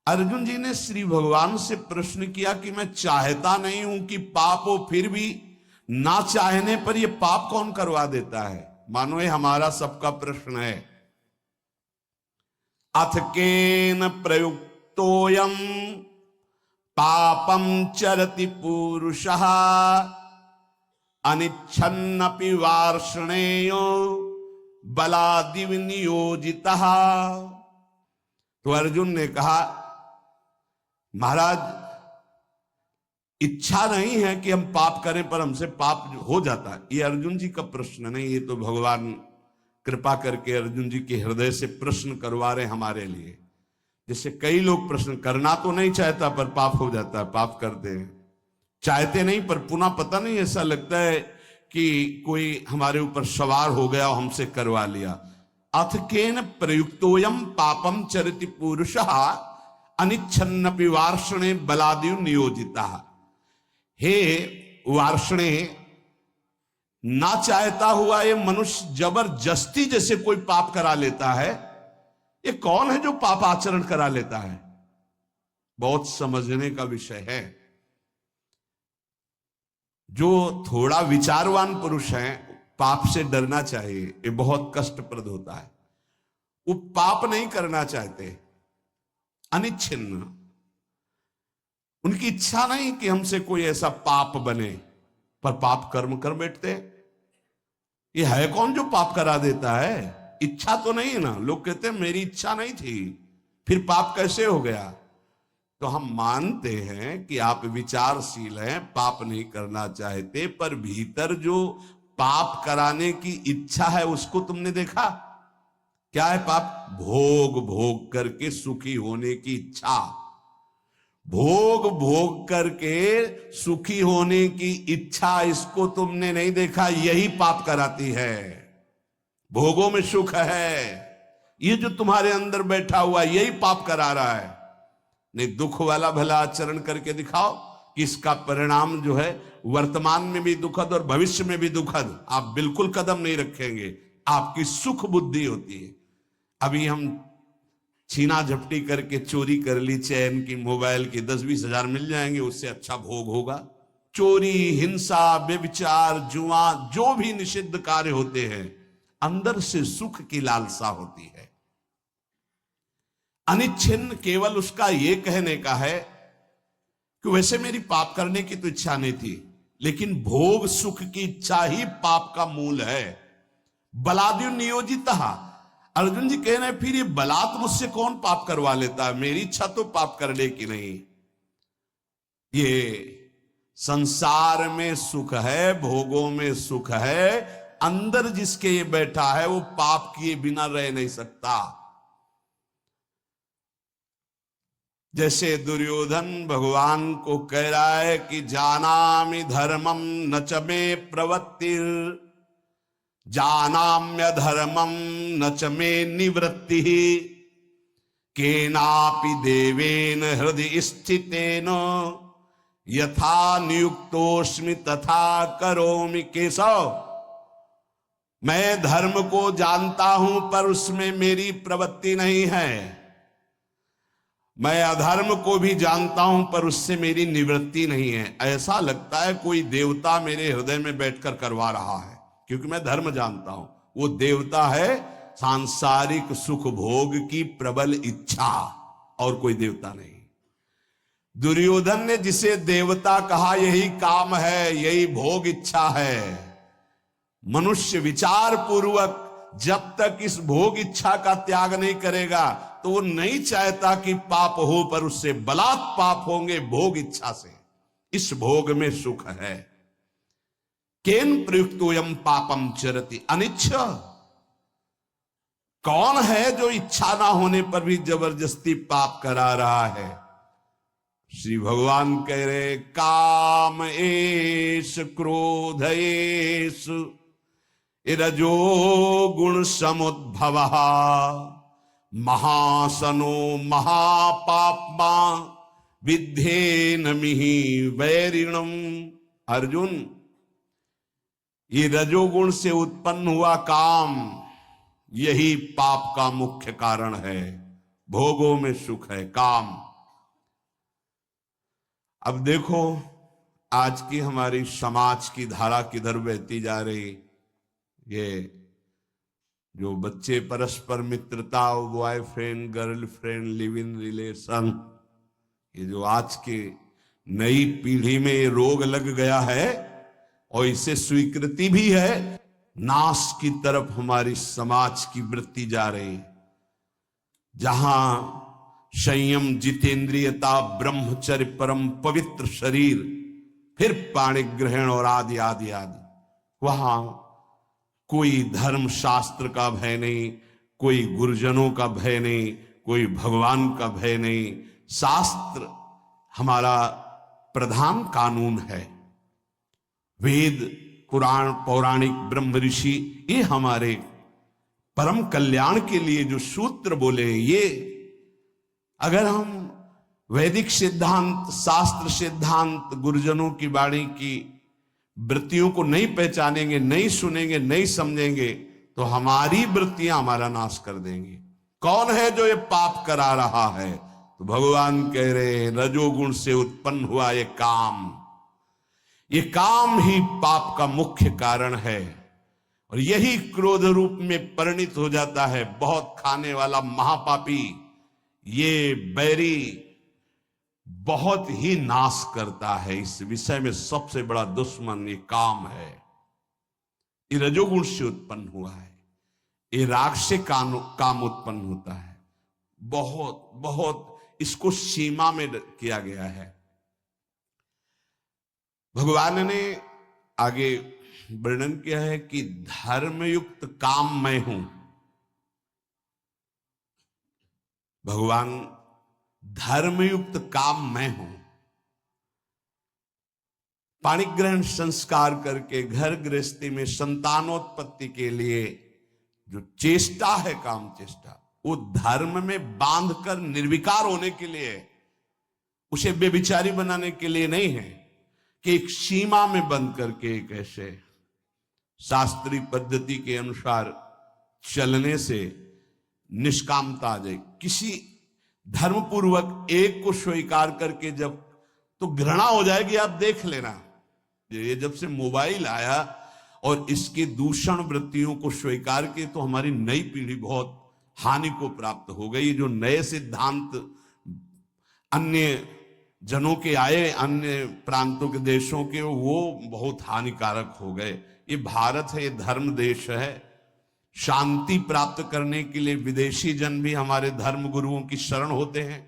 अर्जुन जी ने श्री भगवान से प्रश्न किया कि मैं चाहता नहीं हूं कि पाप हो, फिर भी ना चाहने पर यह पाप कौन करवा देता है? मानो ये हमारा सबका प्रश्न है। अथ केन प्रयुक्तोयम पापम चरति पुरुषः अनिच्छन्नपि वार्ष्णेयो बलादिव नियोजितः। तो अर्जुन ने कहा, महाराज इच्छा नहीं है कि हम पाप करें, पर हमसे पाप हो जाता है। ये अर्जुन जी का प्रश्न नहीं, ये तो भगवान कृपा करके अर्जुन जी के हृदय से प्रश्न करवा रहे हमारे लिए। जैसे कई लोग प्रश्न करना तो नहीं चाहता पर पाप हो जाता है, पाप करते हैं। चाहते नहीं पर पुनः पता नहीं, ऐसा लगता है कि कोई हमारे ऊपर सवार हो गया और हमसे करवा लिया। अथ केन प्रयुक्तोयम पापम चरति पुरुषः अनिच्छन्नपि वार्ष्णे बलादिव नियोजितः। हे वार्ष्णे, ना चाहता हुआ ये मनुष्य जबरदस्ती जैसे कोई पाप करा लेता है। ये कौन है जो पाप आचरण करा लेता है? बहुत समझने का विषय है। जो थोड़ा विचारवान पुरुष है, पाप से डरना चाहिए, ये बहुत कष्टप्रद होता है। वो पाप नहीं करना चाहते, अनिच्छिन्न, उनकी इच्छा नहीं कि हमसे कोई ऐसा पाप बने, पर पाप कर्म कर बैठते। ये है कौन जो पाप करा देता है? इच्छा तो नहीं है ना। लोग कहते हैं मेरी इच्छा नहीं थी, फिर पाप कैसे हो गया? तो हम मानते हैं कि आप विचारशील हैं, पाप नहीं करना चाहते, पर भीतर जो पाप कराने की इच्छा है उसको तुमने देखा? क्या है पाप? भोग भोग करके सुखी होने की इच्छा। भोग भोग करके सुखी होने की इच्छा, इसको तुमने नहीं देखा? यही पाप कराती है। भोगों में सुख है, ये जो तुम्हारे अंदर बैठा हुआ यही पाप करा रहा है। नहीं, दुख वाला भला आचरण करके दिखाओ कि इसका परिणाम जो है वर्तमान में भी दुखद और भविष्य में भी दुखद, आप बिल्कुल कदम नहीं रखेंगे। आपकी सुख बुद्धि होती है। अभी हम छीना झपटी करके चोरी कर ली चैन की, मोबाइल की, 10-20 हजार मिल जाएंगे, उससे अच्छा भोग होगा। चोरी, हिंसा, व्यभिचार, जुआ, जो भी निषिद्ध कार्य होते हैं, अंदर से सुख की लालसा होती है। अनिच्छिन्न केवल उसका यह कहने का है कि वैसे मेरी पाप करने की तो इच्छा नहीं थी, लेकिन भोग सुख की इच्छा ही पाप का मूल है। बलादिव नियोजितः। अर्जुन जी कह रहे हैं, फिर ये बलात् मुझसे कौन पाप करवा लेता है? मेरी इच्छा तो पाप करने की नहीं। ये संसार में सुख है, भोगों में सुख है, अंदर जिसके ये बैठा है वो पाप किए बिना रह नहीं सकता। जैसे दुर्योधन भगवान को कह रहा है कि जानामि धर्मम न च मे प्रवृत्तिर, जानाम्य धर्मम न च मे निवृत्ति, केनापि देवेन हृदय स्थितेन यथा नियुक्तोस्मि तथा करोमि। केशव, मैं धर्म को जानता हूं पर उसमें मेरी प्रवृत्ति नहीं है। मैं अधर्म को भी जानता हूं पर उससे मेरी निवृत्ति नहीं है। ऐसा लगता है कोई देवता मेरे हृदय में बैठकर करवा रहा है, क्योंकि मैं धर्म जानता हूं। वो देवता है सांसारिक सुख भोग की प्रबल इच्छा, और कोई देवता नहीं। दुर्योधन ने जिसे देवता कहा यही काम है, यही भोग इच्छा है। मनुष्य विचार पूर्वक जब तक इस भोग इच्छा का त्याग नहीं करेगा तो वो नहीं चाहता कि पाप हो, पर उससे बलात् पाप होंगे भोग इच्छा से। इस भोग में सुख है। केन प्रयुक्तोयम पापम चरति अनिच्छ। कौन है जो इच्छा ना होने पर भी जबरदस्ती पाप करा रहा है? श्री भगवान कह रहे, काम एष क्रोध एष रजो गुण समुद्भवः महासनो महापाप्मा विद्धेनमिहि वैरिणम। अर्जुन, ये रजोगुण से उत्पन्न हुआ काम, यही पाप का मुख्य कारण है। भोगों में सुख है, काम। अब देखो आज की हमारी समाज की धारा किधर बहती जा रही। ये जो बच्चे परस्पर मित्रता, boyfriend girlfriend, live in relation, ये जो आज के नई पीढ़ी में ये रोग लग गया है और इसे स्वीकृति भी है, नाश की तरफ हमारी समाज की वृत्ति जा रही। जहां संयम, जितेंद्रियता, ब्रह्मचर्य, परम पवित्र शरीर, फिर पाणि ग्रहण और आदि आदि आदि, वहां कोई धर्म शास्त्र का भय नहीं, कोई गुरुजनों का भय नहीं, कोई भगवान का भय नहीं। शास्त्र हमारा प्रधान कानून है। वेद, पुराण, पौराणिक, ब्रह्म ऋषि, ये हमारे परम कल्याण के लिए जो सूत्र बोले हैं, ये अगर हम वैदिक सिद्धांत, शास्त्र सिद्धांत, गुरुजनों की वाणी की वृत्तियों को नहीं पहचानेंगे, नहीं सुनेंगे, नहीं समझेंगे, तो हमारी वृत्तियां हमारा नाश कर देंगी। कौन है जो ये पाप करा रहा है? तो भगवान कह रहे हैं रजोगुण से उत्पन्न हुआ ये काम, ये काम ही पाप का मुख्य कारण है। और यही क्रोध रूप में परिणित हो जाता है। बहुत खाने वाला महापापी, ये बैरी बहुत ही नाश करता है। इस विषय में सबसे बड़ा दुश्मन ये काम है। ये रजोगुण से उत्पन्न हुआ है। ये राग से काम उत्पन्न होता है। बहुत बहुत इसको सीमा में किया गया है। भगवान ने आगे वर्णन किया है कि धर्मयुक्त काम मैं हूं। भगवान धर्मयुक्त काम मैं हूं। पाणिग्रहण संस्कार करके घर गृहस्थी में संतानोत्पत्ति के लिए जो चेष्टा है, काम चेष्टा, वो धर्म में बांधकर निर्विकार होने के लिए, उसे बेविचारी बनाने के लिए नहीं है कि एक सीमा में बंद करके एक ऐसे शास्त्रीय पद्धति के अनुसार चलने से निष्कामता आ जाए। किसी धर्मपूर्वक एक को स्वीकार करके जब, तो घृणा हो जाएगी। आप देख लेना, ये जब से मोबाइल आया और इसकी दूषण वृत्तियों को स्वीकार किए, तो हमारी नई पीढ़ी बहुत हानि को प्राप्त हो गई। जो नए सिद्धांत अन्य जनों के आए, अन्य प्रांतों के देशों के, वो बहुत हानिकारक हो गए। ये भारत है, ये धर्म देश है। शांति प्राप्त करने के लिए विदेशी जन भी हमारे धर्म गुरुओं की शरण होते हैं।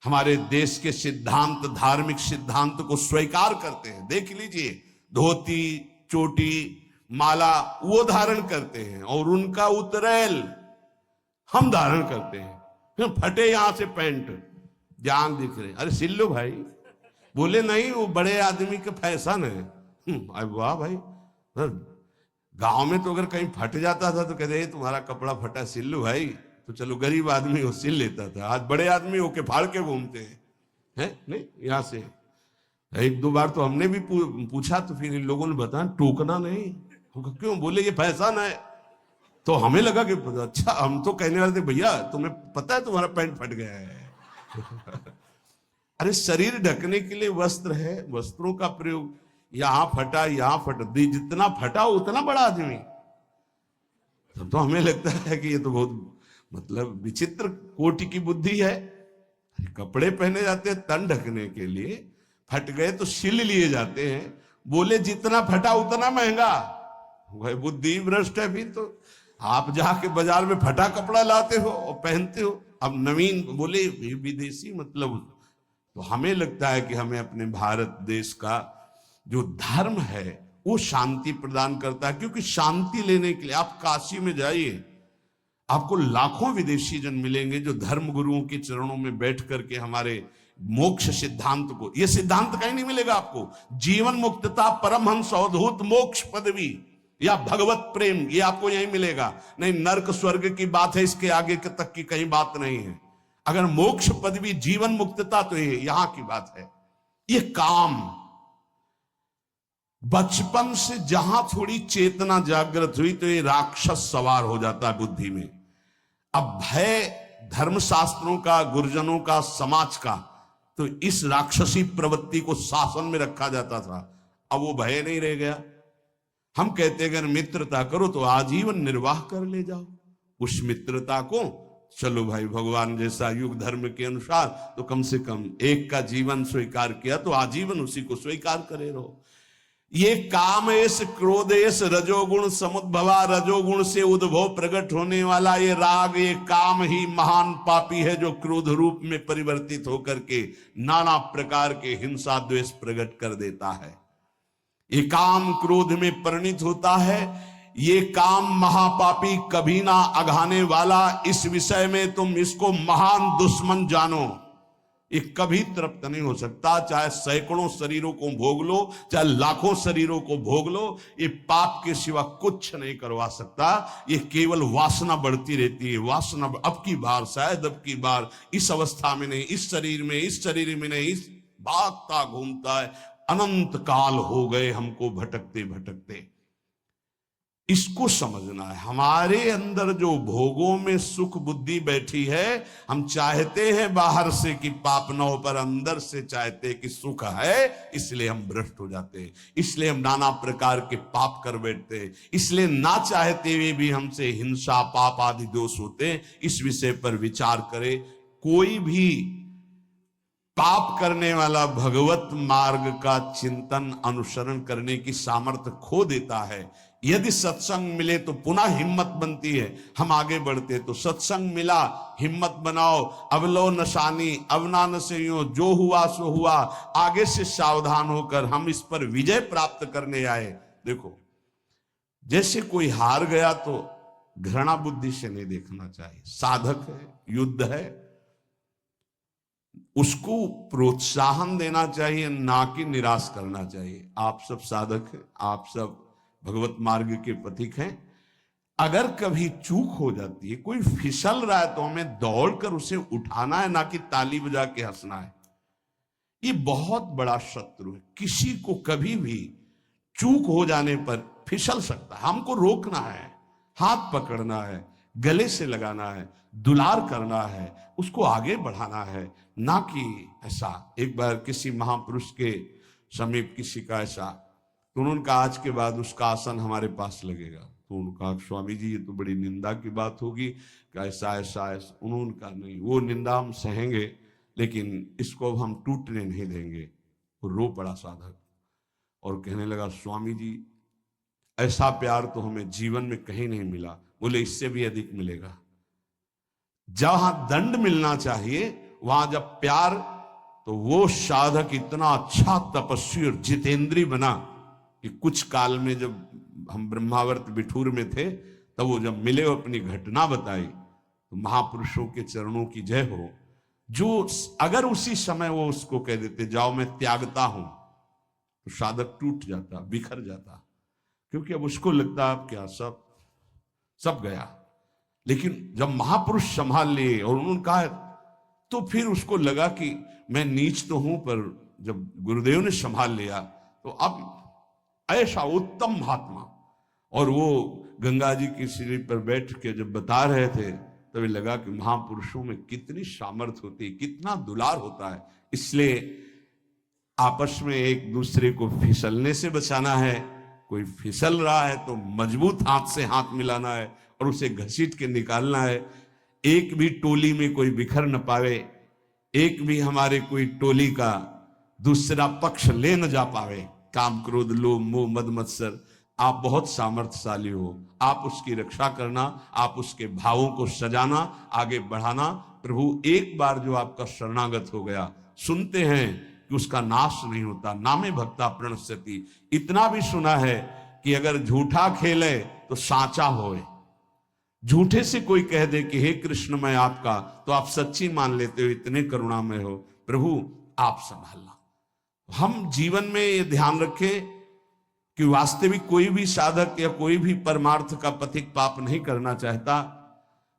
हमारे देश के सिद्धांत, धार्मिक सिद्धांत को स्वीकार करते हैं। देख लीजिए, धोती, चोटी, माला वो धारण करते हैं और उनका उतरेल हम धारण करते हैं। फटे यहां से पैंट, जांग दिख रहे, अरे सिल लो भाई। बोले नहीं, वो बड़े आदमी का फैशन है। अरे वाह भाई, गांव में तो अगर कहीं फट जाता था तो कहते तुम्हारा कपड़ा फटा, सिल लो भाई। तो चलो गरीब आदमी वो सिल लेता था। आज बड़े आदमी होके फाड़ के घूमते हैं, नहीं यहां से। एक दो बार तो हमने भी पूछा, तो फिर इन लोगों ने बताया टोकना नहीं। क्यों? बोले ये फैशन है। तो हमें लगा कि अच्छा, हम तो कहने वाले थे भैया तुम्हें पता है तुम्हारा पैंट फट गया है। अरे शरीर ढकने के लिए वस्त्र है, वस्त्रों का प्रयोग। यहां फटा, यहां फट, जितना फटा उतना बड़ा आदमी। तब तो हमें लगता है कि ये तो बहुत मतलब विचित्र कोटि की बुद्धि है। कपड़े पहने जाते हैं तन ढकने के लिए, फट गए तो सिल लिए जाते हैं। बोले जितना फटा उतना महंगा। वह बुद्धि भ्रष्ट है। फिर तो आप जाके बाजार में फटा कपड़ा लाते हो और पहनते हो। अब नवीन बोले विदेशी, मतलब तो हमें लगता है कि हमें अपने भारत देश का जो धर्म है वो शांति प्रदान करता है। क्योंकि शांति लेने के लिए आप काशी में जाइए, आपको लाखों विदेशी जन मिलेंगे जो धर्म गुरुओं के चरणों में बैठ करके हमारे मोक्ष सिद्धांत को, ये सिद्धांत कहीं नहीं मिलेगा आपको। जीवन मुक्तता, परमहंस अवधूत मोक्ष पदवी या भगवत प्रेम, ये आपको यहीं मिलेगा। नहीं, नर्क स्वर्ग की बात है, इसके आगे तक की कहीं बात नहीं है। अगर मोक्ष पदवी, जीवन मुक्तता, तो ये यहां की बात है। ये काम बचपन से जहां थोड़ी चेतना जागृत हुई तो ये राक्षस सवार हो जाता है बुद्धि में। अब भय धर्मशास्त्रों का, गुरुजनों का, समाज का, तो इस राक्षसी प्रवृत्ति को शासन में रखा जाता था। अब वो भय नहीं रह गया। हम कहते अगर मित्रता करो तो आजीवन निर्वाह कर ले जाओ। उस मित्रता को चलो भाई, भगवान जैसा युग धर्म के अनुसार तो कम से कम एक का जीवन स्वीकार किया तो आजीवन उसी को स्वीकार करे रहो। ये कामेश क्रोधेश रजोगुण समुद्भवा, रजोगुण से उद्भव प्रकट होने वाला ये राग, ये काम ही महान पापी है जो क्रोध रूप में परिवर्तित होकर के नाना प्रकार के हिंसा द्वेष प्रकट कर देता है। ये काम क्रोध में परिणित होता है। ये काम महापापी कभी ना अघाने वाला, इस विषय में तुम इसको महान दुश्मन जानो। ये कभी तृप्त नहीं हो सकता, चाहे सैकड़ों शरीरों को भोग लो, चाहे लाखों शरीरों को भोग लो, ये पाप के सिवा कुछ नहीं करवा सकता। ये केवल वासना बढ़ती रहती है। वासना अब की बार, शायद अब की बार, इस अवस्था में नहीं, इस शरीर में, इस शरीर में नहीं, इस भागता घूमता है। अनंत काल हो गए हमको भटकते भटकते। इसको समझना है। हमारे अंदर जो भोगों में सुख बुद्धि बैठी है, हम चाहते हैं बाहर से कि पाप न हो, पर अंदर से चाहते हैं कि सुख है, इसलिए हम भ्रष्ट हो जाते हैं। इसलिए हम नाना प्रकार के पाप कर बैठते हैं। इसलिए ना चाहते हुए भी हमसे हिंसा पाप आदि दोष होते हैं। इस विषय पर विचार करें। कोई भी पाप करने वाला भगवत मार्ग का चिंतन अनुसरण करने की सामर्थ्य खो देता है। यदि सत्संग मिले तो पुनः हिम्मत बनती है, हम आगे बढ़ते। तो सत्संग मिला, हिम्मत बनाओ, अवलो नशानी अवना नसेयो, जो हुआ सो हुआ, आगे से सावधान होकर हम इस पर विजय प्राप्त करने आए। देखो, जैसे कोई हार गया तो घृणा बुद्धि से नहीं देखना चाहिए। साधक है, युद्ध है, उसको प्रोत्साहन देना चाहिए, ना कि निराश करना चाहिए। आप सब साधक हैं, आप सब भगवत मार्ग के पथिक हैं। अगर कभी चूक हो जाती है, कोई फिसल रहा है, तो हमें दौड़कर उसे उठाना है, ना कि ताली बजा के हंसना है। ये बहुत बड़ा शत्रु है। किसी को कभी भी चूक हो जाने पर फिसल सकता है। हमको रोकना है, हाथ पकड़ना है, गले से लगाना है, दुलार करना है, उसको आगे बढ़ाना है, ना कि ऐसा। एक बार किसी महापुरुष के समीप किसी का ऐसा, तो उन्होंने कहा आज के बाद उसका आसन हमारे पास लगेगा। तो उन्होंने कहा स्वामी जी ये तो बड़ी निंदा की बात होगी, ऐसा ऐसा ऐसा। उन्होंने कहा नहीं, वो निंदा हम सहेंगे, लेकिन इसको अब हम टूटने नहीं देंगे। वो रो पड़ा साधक और कहने लगा स्वामी जी ऐसा प्यार तो हमें जीवन में कहीं नहीं मिला। बोले इससे भी अधिक मिलेगा। जहां दंड मिलना चाहिए वहां जब प्यार, तो वो साधक इतना अच्छा तपस्वी और जितेंद्री बना कि कुछ काल में जब हम ब्रह्मावर्त बिठूर में थे, तब वो जब मिले, अपनी घटना बताई, तो महापुरुषों के चरणों की जय हो। जो अगर उसी समय वो उसको कह देते जाओ मैं त्यागता हूं, तो साधक टूट जाता, बिखर जाता, क्योंकि अब उसको लगता अब क्या सब गया। लेकिन जब महापुरुष संभाल लिए और उन्होंने कहा, तो फिर उसको लगा कि मैं नीच तो हूं, पर जब गुरुदेव ने संभाल लिया तो अब ऐसा उत्तम महात्मा। और वो गंगा जी की सीढ़ी पर बैठ के जब बता रहे थे, तभी लगा कि महापुरुषों में कितनी सामर्थ्य होती है, कितना दुलार होता है। इसलिए आपस में एक दूसरे को फिसलने से बचाना है। कोई फिसल रहा है तो मजबूत हाथ से हाथ मिलाना है और उसे घसीट के निकालना है। एक भी टोली में कोई बिखर न पावे, एक भी हमारे कोई टोली का दूसरा पक्ष ले न जा पावे। काम क्रोध लोभ मोह मद मत्सर, आप बहुत सामर्थ्यशाली हो, आप उसकी रक्षा करना, आप उसके भावों को सजाना, आगे बढ़ाना। प्रभु एक बार जो आपका शरणागत हो गया, सुनते हैं कि उसका नाश नहीं होता, नामे भक्ता प्रणश्यति। इतना भी सुना है कि अगर झूठा खेले तो साचा होए। झूठे से कोई कह दे कि हे कृष्ण मैं आपका, तो आप सच्ची मान लेते हो, इतने करुणामय हो। प्रभु आप संभालना। हम जीवन में ये ध्यान रखें कि वास्तविक कोई भी साधक या कोई भी परमार्थ का पथिक पाप नहीं करना चाहता,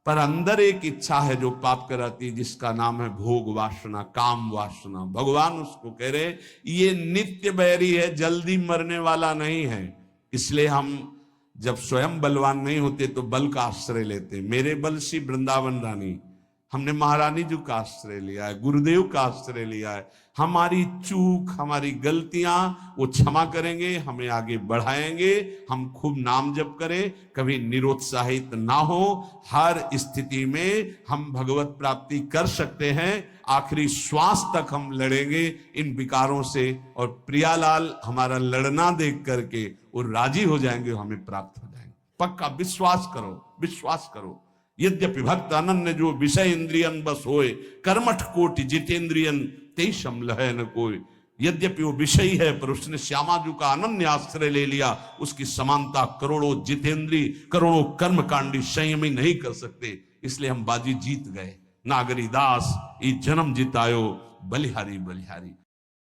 पर अंदर एक इच्छा है जो पाप कराती है, जिसका नाम है भोग वासना, काम वासना। भगवान उसको कह रहे ये नित्य बैरी है, जल्दी मरने वाला नहीं है। इसलिए हम जब स्वयं बलवान नहीं होते तो बल का आश्रय लेते। मेरे बल सी वृंदावन रानी, हमने महारानी जी का आश्रय लिया है, गुरुदेव का आश्रय लिया है। हमारी चूक, हमारी गलतियां वो क्षमा करेंगे, हमें आगे बढ़ाएंगे। हम खूब नाम जप करें, कभी निरुत्साहित ना हो। हर स्थिति में हम भगवत प्राप्ति कर सकते हैं। आखिरी श्वास तक हम लड़ेंगे इन विकारों से, और प्रियालाल हमारा लड़ना देख करके वो राजी हो जाएंगे, हमें प्राप्त हो जाएंगे। पक्का विश्वास करो, विश्वास करो। यद्यपि भक्त अनन्य जो विषय इंद्रियन बस होए, कर्मठ कोटि जितेंद्रियन तेषम लह न कोई। यद्यपि वो विषयी है, पर उसने श्यामाजू का अनन्य आश्रय ले लिया। उसकी समानता करोड़ों जितेंद्री, करोड़ों कर्मकांडी संयमी नहीं कर सकते। इसलिए हम बाजी जीत गए। नागरी दास ई जन्म जितायो, बलिहारी बलिहारी।